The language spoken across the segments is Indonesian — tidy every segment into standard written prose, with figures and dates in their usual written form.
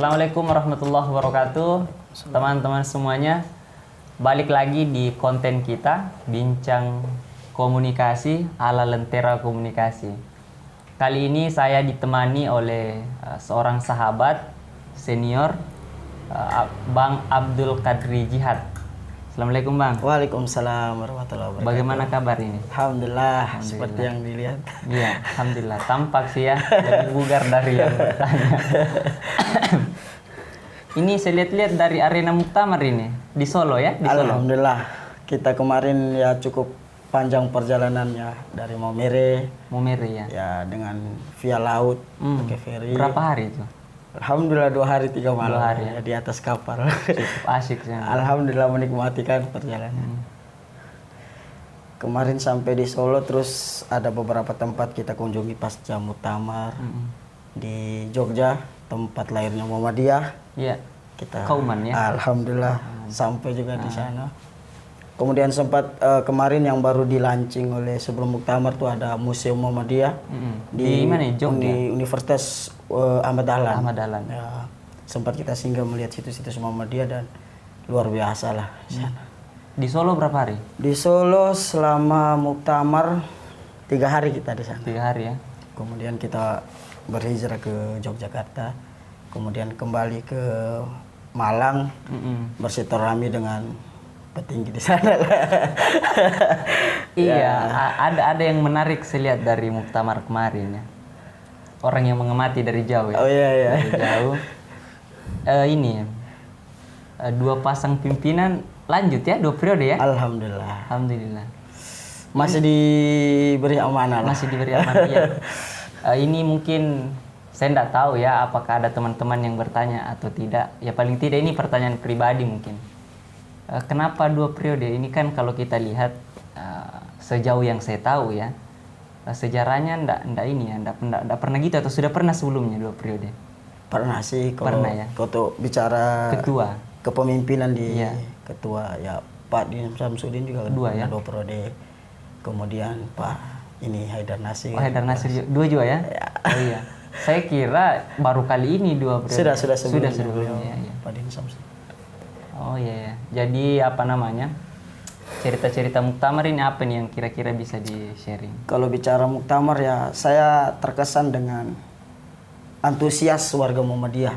Assalamualaikum warahmatullahi wabarakatuh. Teman-teman semuanya, balik lagi di konten kita, Bincang Komunikasi ala Lentera Komunikasi. Kali ini saya ditemani oleh seorang sahabat senior, Bang Abdul Qadri Jihad. Assalamualaikum Bang. Waalaikumsalam warahmatullahi wabarakatuh. Bagaimana kabar ini? Alhamdulillah, seperti yang dilihat. Iya, Alhamdulillah. Tampak sih ya, lebih bugar dari yang bertanya. Ini saya lihat-lihat dari Arena Muktamar ini, di Solo ya? Di Solo. Alhamdulillah, kita kemarin ya cukup panjang perjalanannya dari Maumere. Maumere ya? Ya, dengan via laut, pakai feri. Berapa hari itu? Alhamdulillah 2 hari 3 malam 2 hari ya? di atas kapal. Cukup asik sih. Alhamdulillah menikmati kan perjalanan. Kemarin sampai di Solo, terus ada beberapa tempat kita kunjungi pasca Muktamar. Di Jogja, tempat lahirnya Muhammadiyah. Iya. Kita Kauman ya? Alhamdulillah sampai juga di sana. Kemudian sempat kemarin yang baru dilaunching oleh sebelum Muktamar tuh ada Museum Muhammadiyah di mana ya? Jogja? Di Universitas Ahmad Dahlan. Ahmad Dahlan. Ya, sempat kita singgah melihat situs-situs Muhammadiyah dan luar biasa lah di sana. Di Solo berapa hari? Di Solo selama Muktamar 3 hari kita di sana. 3 hari ya? Kemudian kita berhijrah ke Yogyakarta, kemudian kembali ke Malang, bersilaturahmi dengan petinggi di sana. Iya, ada yang menarik saya lihat dari Muktamar kemarin ya. Orang yang mengamati dari jauh ya. Oh iya. Dari jauh. Ini 2 pasang pimpinan lanjut ya, 2 periode ya. Alhamdulillah. Alhamdulillah. Masih diberi amanah lah. Masih diberi amanah ya. Ini mungkin saya tidak tahu ya apakah ada teman-teman yang bertanya atau tidak. Ya paling tidak ini pertanyaan pribadi mungkin. Kenapa 2 periode? Ini kan kalau kita lihat sejauh yang saya tahu ya, sejarahnya ndak pernah gitu, atau sudah pernah sebelumnya 2 periode? Pernah sih kalau ya? Kalau bicara ketua kepemimpinan di ketua ya Pak Din Samsudin juga 2 ya? 2 periode. Kemudian Pak ini Haidar Nasir. Oh, Haidar Nasir 2 juga ya? Oh iya. Saya kira baru kali ini 2 periode. Sudah sebelumnya ya. Pak Din Samsudin. Oh iya. Jadi apa namanya? Cerita-cerita Muktamar ini apa nih yang kira-kira bisa di-sharing? Kalau bicara Muktamar ya saya terkesan dengan antusias warga Muhammadiyah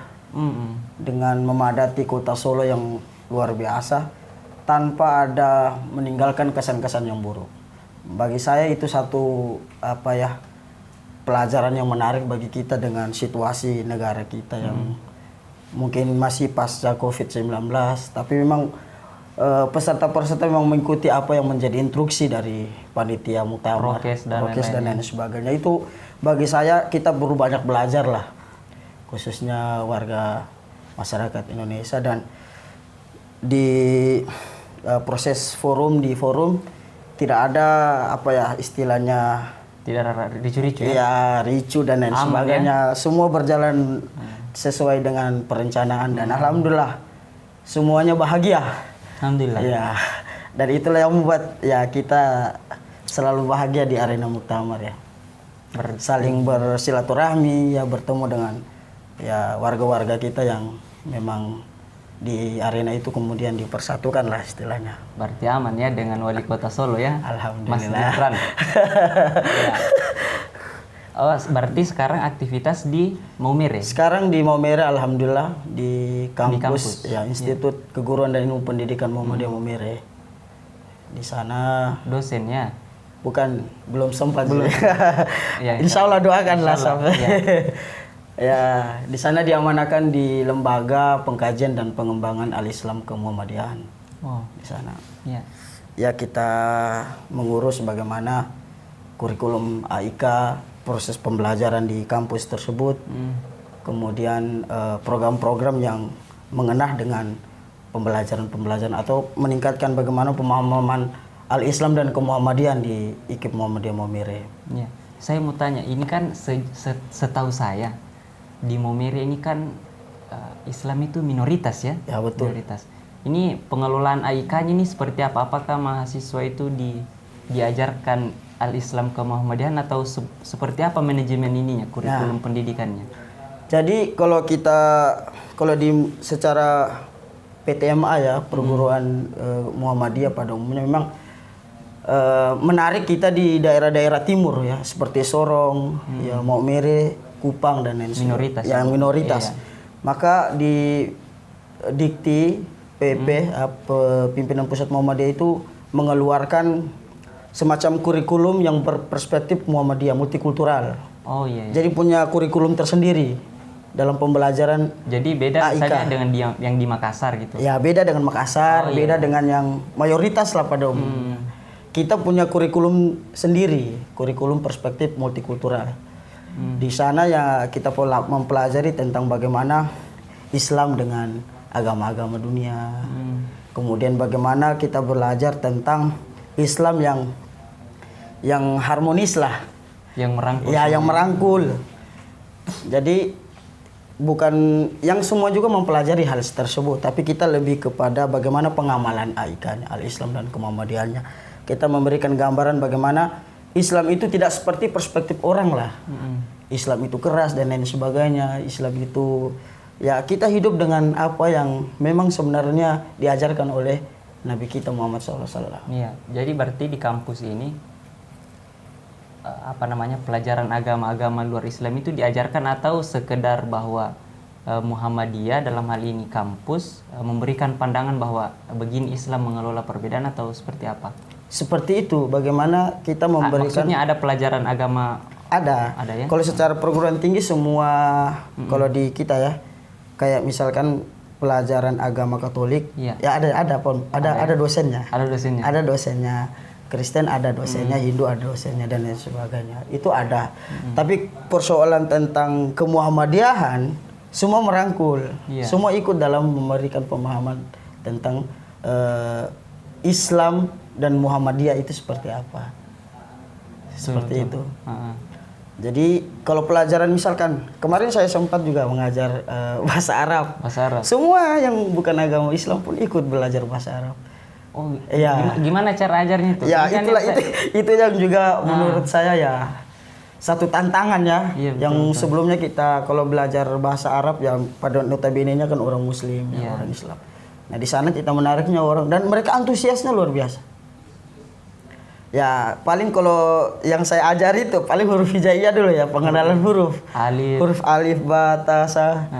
dengan memadati kota Solo yang luar biasa tanpa ada meninggalkan kesan-kesan yang buruk. Bagi saya itu satu pelajaran yang menarik bagi kita dengan situasi negara kita yang mungkin masih pasca COVID-19, tapi memang peserta-peserta memang mengikuti apa yang menjadi instruksi dari panitia Muktamar, prokes dan lain sebagainya. Itu bagi saya kita perlu banyak belajar lah, khususnya warga masyarakat Indonesia. Dan di proses forum tidak ada istilahnya tidak ada ricu-ricu ya, ricu dan lain sebagainya. Semua berjalan sesuai dengan perencanaan dan alhamdulillah semuanya bahagia. Alhamdulillah. Ya, dan itulah yang membuat ya kita selalu bahagia di arena Muktamar ya. Saling bersilaturahmi ya, bertemu dengan ya warga-warga kita yang memang di arena itu kemudian dipersatukan lah istilahnya. Berarti aman ya dengan wali kota Solo ya. Alhamdulillah. Mas Gibran. Ya. Oh, berarti sekarang aktivitas di Maumere? Sekarang di Maumere, alhamdulillah di kampus. Ya, Institut Keguruan dan Ilmu Pendidikan Muhammadiyah Maumere. Di sana dosennya? Bukan, belum sempat. Ya, insya Allah doakanlah sampai. Ya. Ya, di sana diamanakan di Lembaga Pengkajian dan Pengembangan Al-Islam Kemuhammadiyahan. Oh, di sana. Ya. Ya, kita mengurus bagaimana kurikulum AIK, proses pembelajaran di kampus tersebut, kemudian program-program yang mengenah dengan pembelajaran atau meningkatkan bagaimana pemahaman Al-Islam dan Kemuhammadian di IKIP Muhammadiyah Maumere. Ya. Saya mau tanya, ini kan setahu saya di Maumere ini kan Islam itu minoritas ya? Ya betul. Minoritas. Ini pengelolaan AIK-nya ini seperti apa? Apakah mahasiswa itu diajarkan Al-Islam ke Muhammadiyah atau seperti apa manajemen ininya, kurikulum pendidikannya? Jadi kalau di secara PTMA ya, perguruan Muhammadiyah pada umumnya memang menarik kita di daerah-daerah timur ya, seperti Sorong, ya Maumere, Kupang dan lain Minoritas. yang minoritas. Iya. Maka di Dikti PP pimpinan pusat Muhammadiyah itu mengeluarkan semacam kurikulum yang berperspektif Muhammadiyah multikultural. Oh iya. Jadi punya kurikulum tersendiri dalam pembelajaran. Jadi beda AIK. saja dengan yang di Makassar gitu. Ya beda dengan Makassar, Oh, iya. beda dengan yang mayoritas lah pada umumnya. Kita punya kurikulum sendiri, kurikulum perspektif multikultural. Di sana ya kita mempelajari tentang bagaimana Islam dengan agama-agama dunia. Kemudian bagaimana kita belajar tentang Islam yang harmonis lah. Yang merangkul. Ya, yang merangkul. Jadi bukan yang semua juga mempelajari hal tersebut, tapi kita lebih kepada bagaimana pengamalan AIK-nya, Al-Islam dan kemuhammadiyahnya. Kita memberikan gambaran bagaimana Islam itu tidak seperti perspektif orang lah. Islam itu keras dan lain sebagainya. Islam itu ya kita hidup dengan apa yang memang sebenarnya diajarkan oleh Nabi kita Muhammad SAW. Iya, jadi berarti di kampus ini pelajaran agama-agama luar Islam itu diajarkan atau sekedar bahwa Muhammadiyah dalam hal ini kampus memberikan pandangan bahwa begini Islam mengelola perbedaan atau seperti apa? Seperti itu, bagaimana kita memberikan. Maksudnya ada pelajaran agama? Ada ya? Kalau secara perguruan tinggi semua, kalau di kita ya, kayak misalkan pelajaran agama Katolik, ya ada dosennya. Ada dosennya. Ada dosennya. Kristen ada dosennya, Hindu ada dosennya dan lain sebagainya. Itu ada. Tapi persoalan tentang kemuhammadiyahan semua merangkul. Semua ikut dalam memberikan pemahaman tentang Islam dan Muhammadiyah itu seperti apa. Seperti itu. Jadi kalau pelajaran misalkan kemarin saya sempat juga mengajar bahasa Arab. Bahasa Arab. Semua yang bukan agama Islam pun ikut belajar bahasa Arab. Oh, iya. Gimana cara ajarnya itu? Ya, itu yang juga menurut saya ya satu tantangan ya. Iya, yang sebelumnya kita kalau belajar bahasa Arab yang pada notabene-nya kan orang Muslim, ya, orang Islam. Nah, di sana kita menariknya orang dan mereka antusiasnya luar biasa. Ya, paling kalau yang saya ajari itu paling huruf hijaiyah dulu ya, pengenalan huruf. Huruf alif, ba, ta, sa.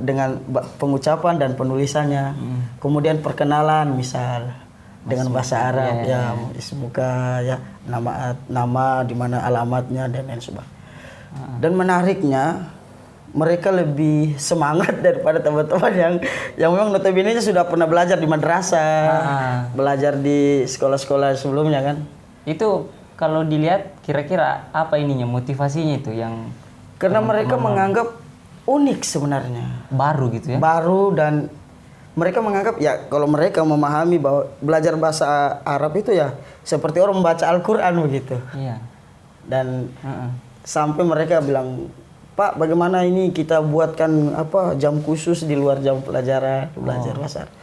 Dengan pengucapan dan penulisannya. Kemudian perkenalan misal dengan bahasa Arab ya, ismuka ya, nama di mana alamatnya dan lain sebagainya. Dan menariknya mereka lebih semangat daripada teman-teman yang memang notabene-nya sudah pernah belajar di madrasah, belajar di sekolah-sekolah sebelumnya kan. Itu kalau dilihat kira-kira apa ininya, motivasinya itu yang karena mereka menganggap unik sebenarnya. Baru gitu ya. Baru dan mereka menganggap ya kalau mereka memahami bahwa belajar bahasa Arab itu ya seperti orang membaca Al-Qur'an begitu. Iya. Dan sampai mereka bilang, "Pak, bagaimana ini kita buatkan jam khusus di luar jam pelajaran belajar bahasa Arab."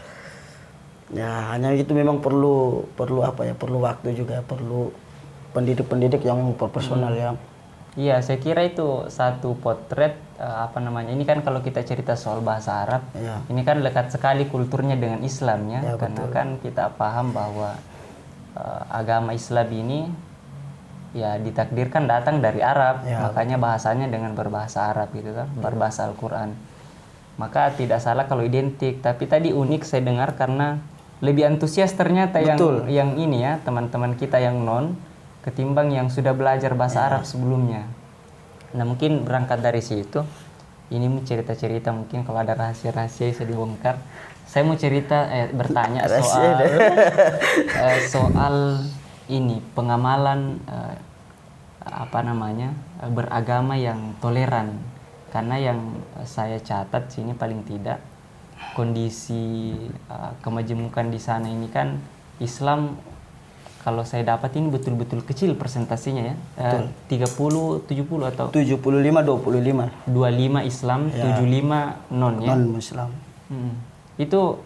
Ya, hanya itu memang perlu waktu juga, perlu pendidik-pendidik yang profesional ya. Iya, saya kira itu satu potret ini kan kalau kita cerita soal bahasa Arab, ini kan lekat sekali kulturnya dengan Islamnya, karena kan kita paham bahwa agama Islam ini ya ditakdirkan datang dari Arab, makanya bahasanya dengan berbahasa Arab gitu kan, berbahasa Al-Qur'an. Maka tidak salah kalau identik, tapi tadi unik saya dengar karena lebih antusias ternyata yang ini ya, teman-teman kita yang non ketimbang yang sudah belajar bahasa Arab sebelumnya. Nah, mungkin berangkat dari situ, ini mau cerita-cerita mungkin kalau ada rahasia-rahasia bisa dibongkar. Saya mau bertanya soal ini pengamalan beragama yang toleran. Karena yang saya catat sini paling tidak kondisi kemajemukan di sana ini kan Islam kalau saya dapat ini betul-betul kecil persentasinya ya. 30 70 atau 75 25. 25 Islam, 75 non ya. Non Muslim. Itu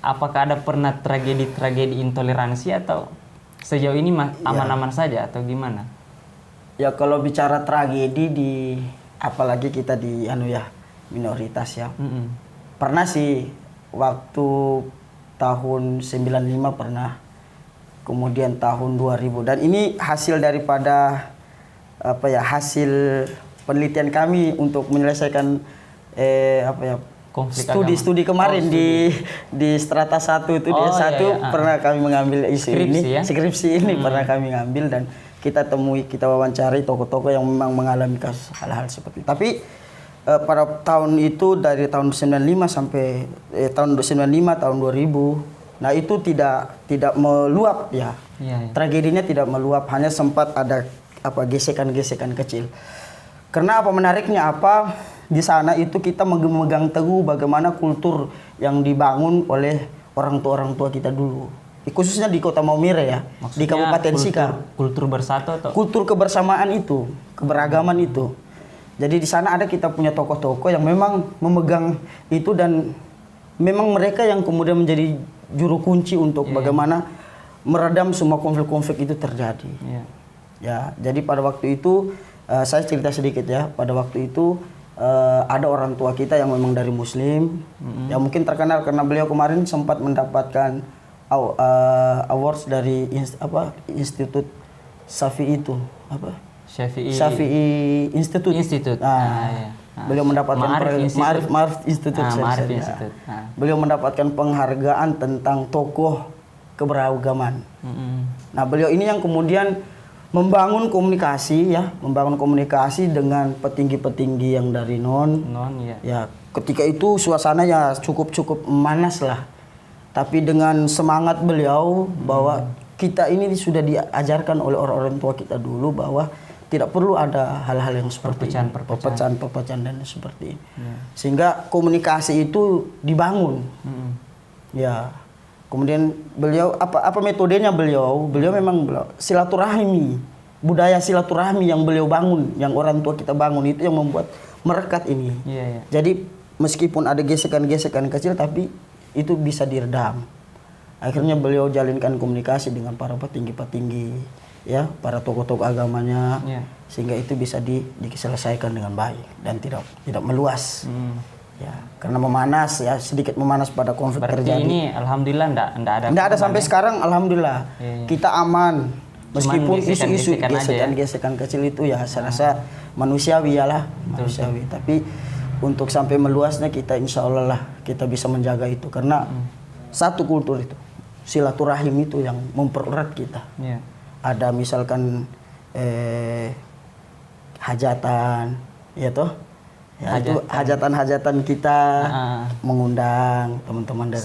apakah ada pernah tragedi intoleransi atau sejauh ini aman-aman saja atau gimana? Ya kalau bicara tragedi di apalagi kita di minoritas ya. Mm-mm. Pernah sih waktu tahun 95 pernah, kemudian tahun 2000, dan ini hasil daripada hasil penelitian kami untuk menyelesaikan Konflik studi kemarin di strata 1 itu iya, iya. pernah kami mengambil isu Skripsi, ini, ya? skripsi ini pernah kami ngambil, dan kita wawancari tokoh-tokoh yang memang mengalami kasus hal-hal seperti itu. Tapi pada tahun itu dari tahun 95 sampai tahun 95 tahun 2000, nah itu tidak meluap ya. Iya, iya. Tragedinya tidak meluap, hanya sempat ada gesekan-gesekan kecil. Karena menariknya di sana itu kita memegang teguh bagaimana kultur yang dibangun oleh orang tua kita dulu. Khususnya di Kota Maumere ya, Maksudnya di Kabupaten Sika. Kultur bersatu atau Kultur kebersamaan itu, keberagaman itu. Jadi di sana ada kita punya tokoh-tokoh yang memang memegang itu, dan memang mereka yang kemudian menjadi juru kunci untuk bagaimana meredam semua konflik-konflik itu terjadi. Iya. Ya, jadi pada waktu itu saya cerita sedikit ya. Pada waktu itu ada orang tua kita yang memang dari Muslim, yang mungkin terkenal karena beliau kemarin sempat mendapatkan awards dari Institut Syafi'i itu Syafi'i Institute. Iya. Beliau mendapatkan Ma'arif Institute. Ma'arif Institute. Beliau mendapatkan penghargaan tentang tokoh keberagaman. Nah, beliau ini yang kemudian membangun komunikasi dengan petinggi-petinggi yang dari non iya. ya. Ketika itu suasananya cukup memanas lah, tapi dengan semangat beliau bahwa kita ini sudah diajarkan oleh orang-orang tua kita dulu bahwa tidak perlu ada hal-hal yang seperti perpecahan dan seperti ini. Sehingga komunikasi itu dibangun. Ya. Kemudian beliau apa metodenya beliau memang silaturahmi, budaya silaturahmi yang beliau bangun, yang orang tua kita bangun, itu yang membuat merekat ini. Iya. Jadi meskipun ada gesekan-gesekan kecil, tapi itu bisa diredam. Akhirnya beliau jalinkan komunikasi dengan para petinggi-petinggi, ya, para tokoh-tokoh agamanya, sehingga itu bisa diselesaikan dengan baik dan tidak meluas. Ya, karena sedikit memanas pada konflik Berarti terjadi. ini alhamdulillah enggak ada sampai sekarang, alhamdulillah. Iya. Kita aman. Meskipun isu-isu gesekan gesekan kecil itu ya saya rasa manusiawi manusiawi. Tapi untuk sampai meluasnya kita insya Allah lah kita bisa menjaga itu, karena satu kultur itu, silaturahim itu yang mempererat kita. Iya. Ada misalkan hajatan, ya toh. Ya, itu hajatan kita mengundang teman-teman dari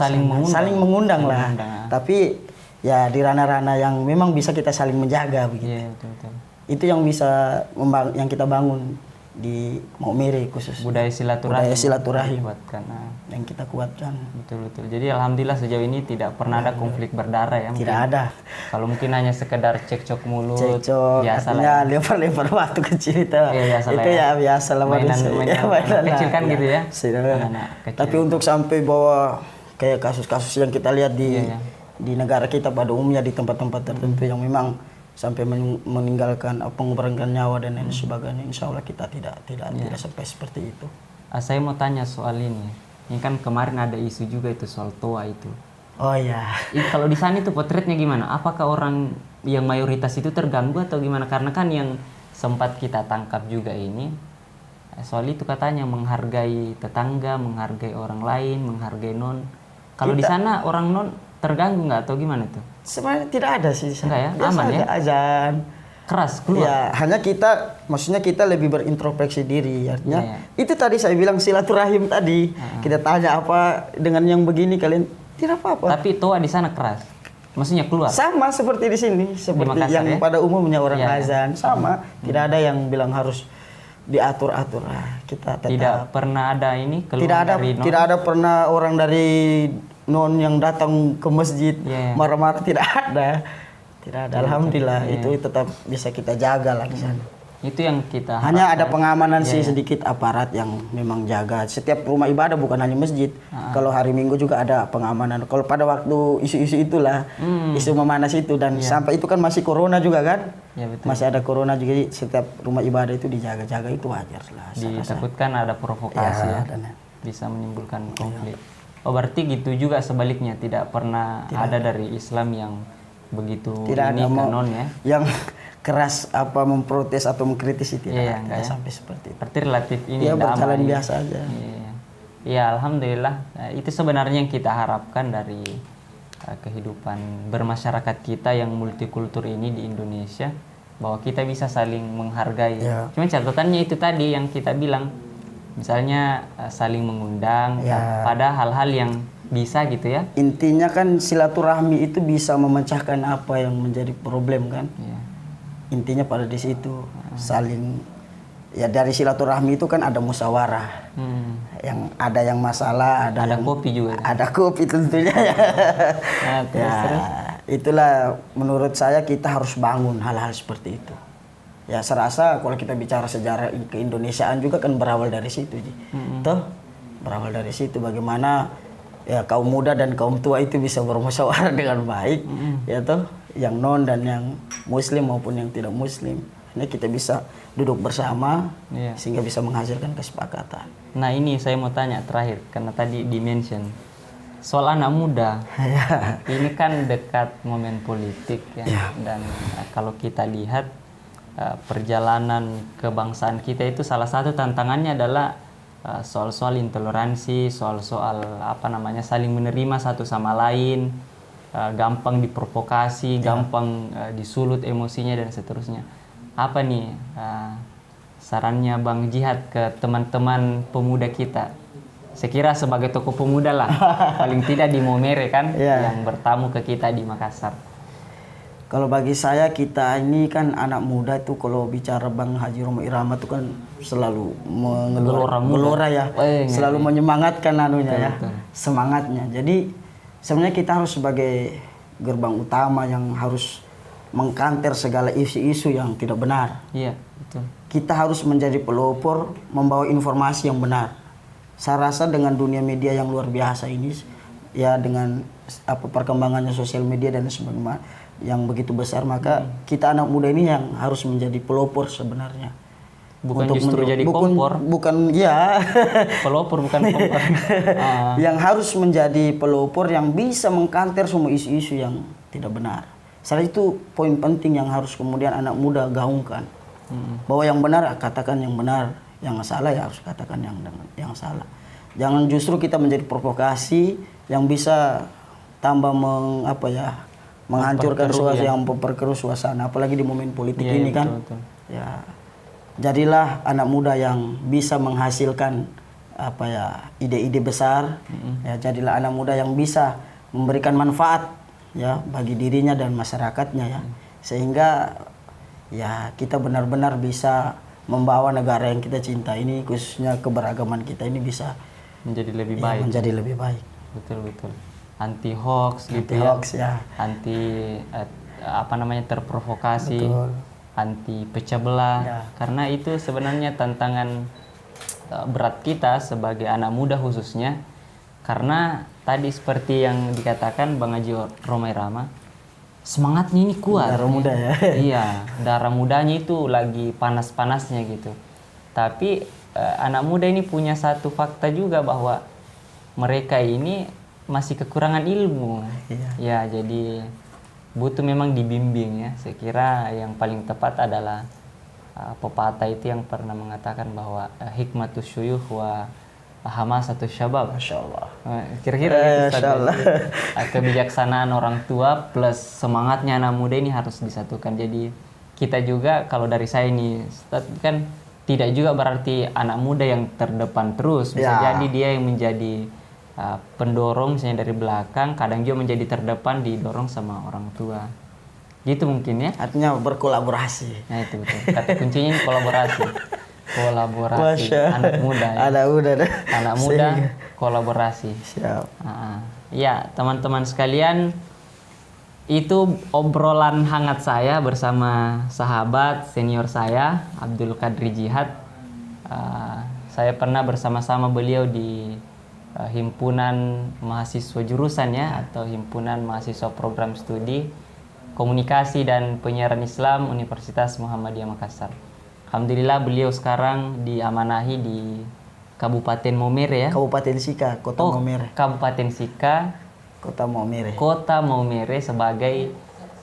saling mengundang lah. Tapi ya di ranah-ranah yang memang bisa kita saling menjaga begitu. Iya, betul. Itu yang bisa yang kita bangun di Maumere khusus. Budaya silaturahim. Yang kita kuatkan. Betul. Jadi alhamdulillah sejauh ini tidak pernah ada konflik berdarah ya. Tidak ada. Kalau mungkin hanya sekedar cekcok mulut. Artinya lempar-lempar batu kecil itu. Itu ya biasa lah mainan kecil kan gitu ya. Tapi untuk sampai bahwa kayak kasus-kasus yang kita lihat di negara kita pada umumnya, di tempat-tempat tertentu yang memang sampai meninggalkan mengorbankan nyawa dan lain sebagainya, insya Allah kita tidak sampai seperti itu. Saya mau tanya soal ini. Ini kan kemarin ada isu juga itu soal toa itu. Oh ya. Kalau di sana itu potretnya gimana? Apakah orang yang mayoritas itu terganggu atau gimana? Karena kan yang sempat kita tangkap juga ini soal itu katanya menghargai tetangga, menghargai orang lain, menghargai non. Kalau di sana orang non terganggu nggak atau gimana tuh? Sebenarnya tidak ada sih. Enggak ya? Aman ya? Azan. Keras keluar. Ya, hanya maksudnya kita lebih berintrospeksi diri. Artinya itu tadi saya bilang silaturahim tadi. Kita tanya apa dengan yang begini kalian tidak apa-apa. Tapi toa di sana keras. Maksudnya keluar. Sama seperti di sini, seperti Makassar, yang ya? pada umumnya orang azan, sama. Tidak ada yang bilang harus diatur-atur. Kita tetap. Tidak pernah ada ini keluar dari non. Tidak ada pernah orang dari non yang datang ke masjid marah-marah, tidak ada. Tidak ada. Alhamdulillah itu tetap bisa kita jaga lah di sana. Itu yang kita Hanya ada harapkan. pengamanan sih sedikit aparat yang memang jaga setiap rumah ibadah, bukan hanya masjid. Kalau hari Minggu juga ada pengamanan. Kalau pada waktu isu-isu itulah, isu memanas itu dan sampai itu kan masih corona juga kan? Ya, betul. Masih ada corona juga, jadi setiap rumah ibadah itu dijaga-jaga, itu wajar lah. saya rasa. Ditakutkan ada provokasi ya, dan- bisa menimbulkan konflik. Oh berarti gitu juga sebaliknya, tidak pernah ada dari Islam yang begitu Tidak ini ada kanon ya. yang keras apa memprotes atau mengkritis itu Iya, tidak enggak ya. sampai seperti itu. Berarti relatif ini Ya berjalan damai. biasa aja. Iya. Ya alhamdulillah. Nah, itu sebenarnya yang kita harapkan dari kehidupan bermasyarakat kita yang multikultur ini di Indonesia, bahwa kita bisa saling menghargai. Ya. Cuma catatannya itu tadi yang kita bilang, misalnya saling mengundang Ya. pada hal-hal yang bisa gitu ya. Intinya kan silaturahmi itu bisa memecahkan apa yang menjadi problem kan. Iya. Intinya pada di situ saling, ya dari silaturahmi itu kan ada musyawarah, yang ada yang masalah, ada yang kopi juga. ada kopi tentunya ya. Nah, terus. Itulah menurut saya kita harus bangun hal-hal seperti itu. Ya serasa kalau kita bicara sejarah keindonesiaan juga kan berawal dari situ, toh berawal dari situ bagaimana ya kaum muda dan kaum tua itu bisa bermusyawarah dengan baik, ya toh yang non dan yang muslim maupun yang tidak muslim. Ini kita bisa duduk bersama sehingga bisa menghasilkan kesepakatan. Nah ini saya mau tanya terakhir, karena tadi di-mention soal anak muda. Ini kan dekat momen politik ya. Dan kalau kita lihat perjalanan kebangsaan kita itu salah satu tantangannya adalah soal-soal intoleransi, soal-soal saling menerima satu sama lain, gampang diprovokasi, gampang disulut emosinya dan seterusnya. Apa nih sarannya Bang Jihad ke teman-teman pemuda kita? Saya kira sebagai tokoh pemuda lah, paling tidak di Momere kan, yang bertamu ke kita di Makassar. Kalau bagi saya kita ini kan anak muda itu, kalau bicara Bang Haji Roma Irama itu kan selalu menggelora ya, selalu menyemangatkan anunya betul. Semangatnya. Jadi sebenarnya kita harus sebagai gerbang utama yang harus mengkanter segala isu-isu yang tidak benar. Iya, betul. Kita harus menjadi pelopor, membawa informasi yang benar. Saya rasa dengan dunia media yang luar biasa ini, ya dengan perkembangannya sosial media dan sebagainya yang begitu besar, maka kita anak muda ini yang harus menjadi pelopor sebenarnya. Bukan justru jadi kompor. Bukan ya. Pelopor bukan kompor. Yang harus menjadi pelopor yang bisa mengkanter semua isu-isu yang tidak benar. Salah itu poin penting yang harus kemudian anak muda gaungkan. Bahwa yang benar katakan yang benar, yang salah ya harus katakan yang salah. Jangan justru kita menjadi provokasi yang bisa tambah menghancurkan suasana, yang memperkeruh suasana, apalagi di momen politik ini kan. Betul. Ya, jadilah anak muda yang bisa menghasilkan ide-ide besar. Ya, jadilah anak muda yang bisa memberikan manfaat ya bagi dirinya dan masyarakatnya ya, sehingga ya kita benar-benar bisa membawa negara yang kita cinta ini, khususnya keberagaman kita ini bisa menjadi lebih baik. Menjadi lebih baik. Betul. Anti hoax gitu ya. Anti terprovokasi. Betul. Anti pecah belah. Ya. Karena itu sebenarnya tantangan berat kita sebagai anak muda khususnya, karena tadi seperti yang dikatakan Bang Haji Roma Irama, semangatnya ini kuat. Darah muda ya. Iya, darah mudanya itu lagi panas-panasnya gitu. Tapi anak muda ini punya satu fakta juga, bahwa mereka ini masih kekurangan ilmu. Ya, jadi butuh memang dibimbing ya. Saya kira yang paling tepat adalah pepatah itu yang pernah mengatakan bahwa hikmatus syuyukh wa hamasatus syabab. Masyaallah. Kira-kira itu kebijaksanaan orang tua plus semangatnya anak muda ini harus disatukan. Jadi kita juga, kalau dari saya ini kan tidak juga berarti anak muda yang terdepan terus, bisa jadi dia yang menjadi pendorong misalnya dari belakang, kadang juga menjadi terdepan didorong sama orang tua. Gitu mungkin ya. Artinya berkolaborasi. Nah itu betul. Kata kuncinya ini kolaborasi. Kolaborasi anak muda ya. Anak muda kolaborasi. Siap. Ya, teman-teman sekalian, Itu obrolan hangat saya bersama sahabat senior saya, Abdul Qadri Jihad. Saya pernah bersama-sama beliau di himpunan mahasiswa jurusan ya, atau himpunan mahasiswa program studi komunikasi dan penyiaran Islam Universitas Muhammadiyah Makassar. Alhamdulillah beliau sekarang diamanahi di Kabupaten Maumere ya. Kabupaten Sika, Kota Maumere. Kabupaten Sika, Kota Maumere. Kota Maumere sebagai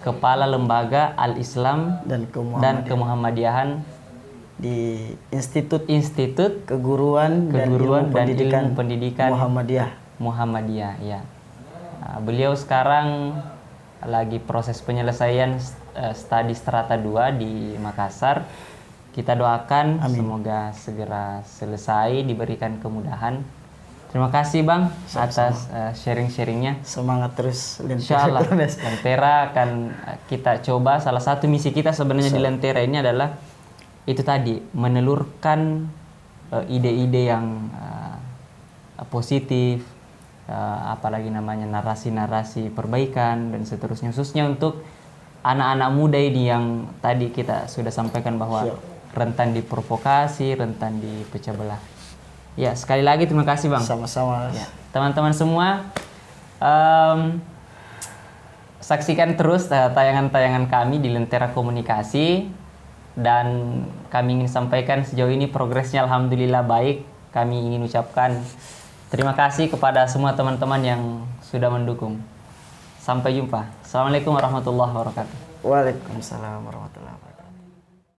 Kepala Lembaga Al-Islam Dan dan Kemuhammadiyahan di Institut Keguruan Keguruan dan Ilmu Pendidikan Muhammadiyah. ya. Nah, beliau sekarang lagi proses penyelesaian studi strata 2 di Makassar. Kita doakan semoga segera selesai, diberikan kemudahan. Terima kasih Bang atas sharing-sharingnya. Semangat terus Insyaallah Lentera akan kita coba. Salah satu misi kita sebenarnya di Lentera ini adalah itu tadi, menelurkan ide-ide yang positif, apalagi namanya narasi-narasi perbaikan dan seterusnya, khususnya untuk anak-anak muda ini yang tadi kita sudah sampaikan bahwa rentan diprovokasi, rentan dipecah belah. Ya, sekali lagi terima kasih Bang. Sama-sama. Ya, teman-teman semua, saksikan terus tayangan-tayangan kami di Lentera Komunikasi, dan kami ingin sampaikan sejauh ini progresnya alhamdulillah baik. Kami ingin ucapkan terima kasih kepada semua teman-teman yang sudah mendukung. Sampai jumpa. Assalamualaikum warahmatullahi wabarakatuh. Waalaikumsalam warahmatullahi wabarakatuh.